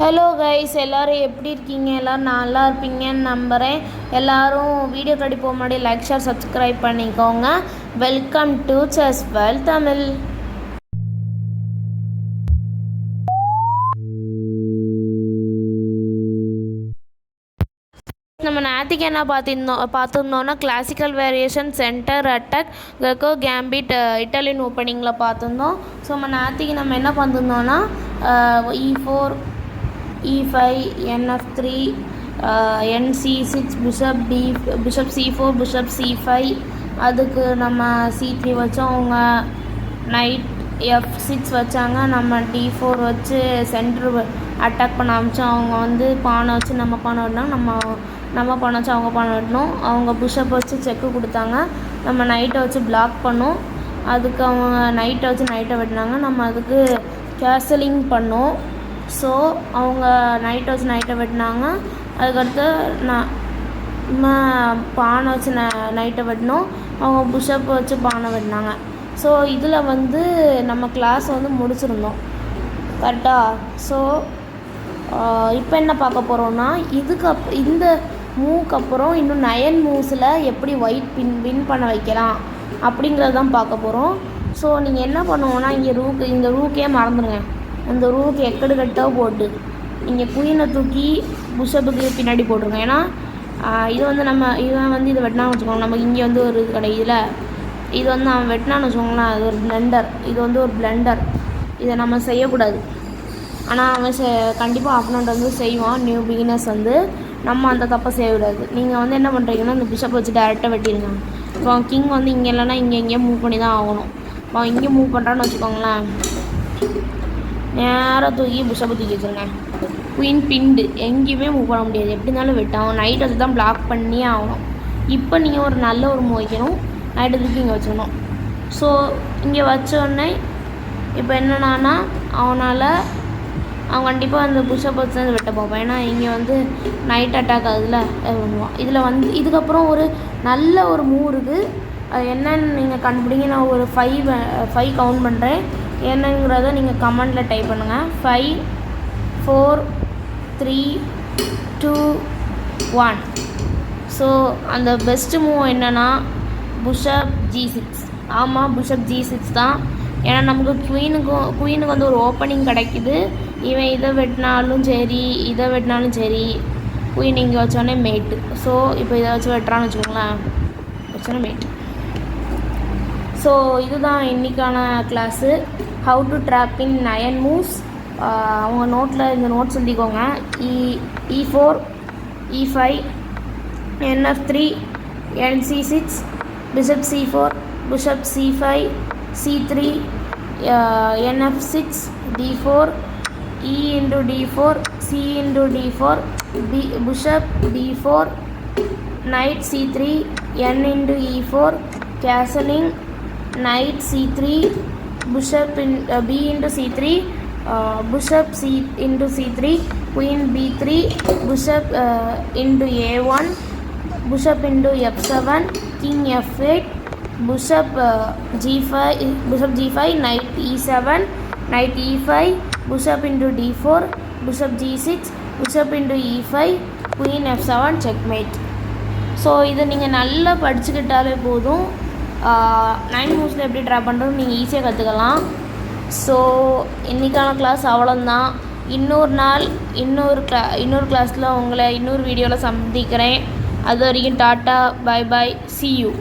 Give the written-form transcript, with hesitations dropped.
Hello guys, எல்லோரும் எப்படி இருக்கீங்க? எல்லோரும் நல்லா இருப்பீங்கன்னு நம்புகிறேன். எல்லோரும் வீடியோ போக முன்னாடி லைக், ஷேர், சப்ஸ்கிரைப் பண்ணிக்கோங்க. Welcome to chess world Tamil. நம்ம நேற்றுக்கு என்ன பார்த்துருந்தோன்னா கிளாசிக்கல் வேரியேஷன், சென்டர் அட்டாக், கெக்கோ கேம்பிட், இட்டாலியன் ஓப்பனிங்கில் பார்த்துருந்தோம். ஸோ நம்ம என்ன பார்த்துருந்தோன்னா E4, E5, NF3, NC6, bishop C4, bishop C5, அதுக்கு நம்ம C3 வச்சோம். அவங்க நைட் F6 வச்சாங்க. நம்ம D4 வச்சு சென்டர் அட்டாக் பண்ண ஆரம்பித்தோம். அவங்க பானை வச்சு நம்ம பானை விடணும், நம்ம பானை வச்சு அவங்க பானை விடணும். அவங்க பிஷப் வச்சு செக்கு கொடுத்தாங்க. நம்ம நைட்டை வச்சு பிளாக் பண்ணோம். அதுக்கு அவங்க நைட்டை வச்சு நைட்டை வெட்டினாங்க. நம்ம அதுக்கு கேசலிங் பண்ணோம். ஸோ அவங்க நைட்டை வச்சு நைட்டை வெட்டினாங்க. அதுக்கடுத்து நம்ம பானை வச்சு நைட்டை வெட்டினோம். அவங்க பிஷப் வச்சு பானை வெட்டினாங்க. ஸோ இதில் நம்ம கிளாஸ் முடிச்சிருந்தோம் கரெக்டாக. ஸோ இப்போ என்ன பார்க்க போகிறோன்னா, இந்த மூவுக்கு அப்புறம் இன்னும் 9 மூவ்ஸில் எப்படி ஒயிட் வின் பண்ண வைக்கலாம் அப்படிங்கிறது தான் பார்க்க போகிறோம். ஸோ நீங்கள் என்ன பண்ணுவோன்னா, இந்த ரூக்கே மறந்துடுங்க. அந்த ரூக்கு எக்கடு கட்டாக போட்டு நீங்கள் குயினை தூக்கி பிஷப்புக்கு பின்னாடி போட்டுருங்க. ஏன்னா இது இதை வெட்டினான்னு வச்சுக்கோங்க. நமக்கு இங்கே ஒரு இது கிடைக்குதுல, இது அவன் வெட்டினான்னு வச்சுக்கோங்களேன். அது ஒரு பிளெண்டர். இது ஒரு பிளெண்டர். இதை நம்ம செய்யக்கூடாது. ஆனால் அவன் கண்டிப்பாக ஆப்போனண்ட் செய்வான். நியூ பிகினர்ஸ் நம்ம அந்த தப்பை செய்யக்கூடாது. நீங்கள் என்ன பண்ணுறீங்கன்னா, இந்த பிஷப் வச்சு டேரெக்டாக வெட்டிடுங்க. இப்போ கிங் இங்கே இல்லைன்னா இங்கே மூவ் பண்ணி தான் ஆகணும். இப்போ இங்கே மூவ் பண்ணுறான்னு வச்சுக்கோங்களேன், நேராக தூக்கி பிஷப்பை தூக்கி வச்சுருங்க. குயின் பிண்டு எங்கேயுமே மூவ் பண்ண முடியாது. எப்படி இருந்தாலும் வெட்டாகும். நைட் வச்சு தான் பிளாக் பண்ணியே ஆகணும். இப்போ நீங்கள் ஒரு நல்ல ஒரு மூவ் வைக்கணும். நைட்டை தூக்கி இங்கே வச்சுக்கணும். ஸோ இங்கே வச்சோடனே இப்போ என்னன்னா, அவன் கண்டிப்பாக அந்த புஷப் வச்சு தான் வெட்ட பார்ப்பான். ஏன்னா இங்கே நைட் அட்டாக் ஆகுதுல, பண்ணுவான். இதில் இதுக்கப்புறம் ஒரு நல்ல ஒரு மூவ் இருக்குது. அது என்னன்னு நீங்கள் கண்டுபிடிங்க. நான் ஒரு 5 கவுண்ட் பண்ணுறேன். என்னங்கிறத நீங்கள் கமெண்டில் டைப் பண்ணுங்கள். 5, 4, 3, 2, 1. ஸோ அந்த பெஸ்ட்டு மூவ் என்னென்னா பிஷப் G6. ஆமாம், பிஷப் G6 தான். ஏன்னா நமக்கு குயினுக்கு ஒரு ஓப்பனிங் கிடைக்குது. இவன் இதை வெட்டினாலும் சரி, இதை வெட்டினாலும் சரி, குயின் இங்கே வச்சோடனே மேட்டு. ஸோ இப்போ இதை வச்சு வெட்டுறான்னு வச்சுக்கோங்களேன், வச்சோன்னே மேட்டு. ஸோ இதுதான் இன்றைக்கான class. How to drop in 9 moves. அவங்க நோட்டில் இந்த நோட்ஸ் எழுதிக்கோங்க. E4, E5, NF3, NC6, bishop C4, bishop C5, C3, NF6, D4, E into D4, C into D4, bishop D4, knight C3, N into E4, castling, knight C3, bishop B into C3, bishop C into C3, queen B3, bishop into A1, bishop into F7, king F8, bishop G5, knight E7, knight E5, bishop into D4, bishop G6, bishop into E5, queen F7, checkmate. So இதை நீங்கள் நல்லா படிச்சுக்கிட்டாலே போதும். 9 மூவ்ஸில் எப்படி draw பண்ணுறது நீங்கள் ஈஸியாக கற்றுக்கலாம். So இன்றைக்கான கிளாஸ் அவ்வளோதான். இன்னொரு கிளாஸில் உங்களை இன்னொரு வீடியோவில் சந்திக்கிறேன். அது வரைக்கும் tata, bye bye, see you.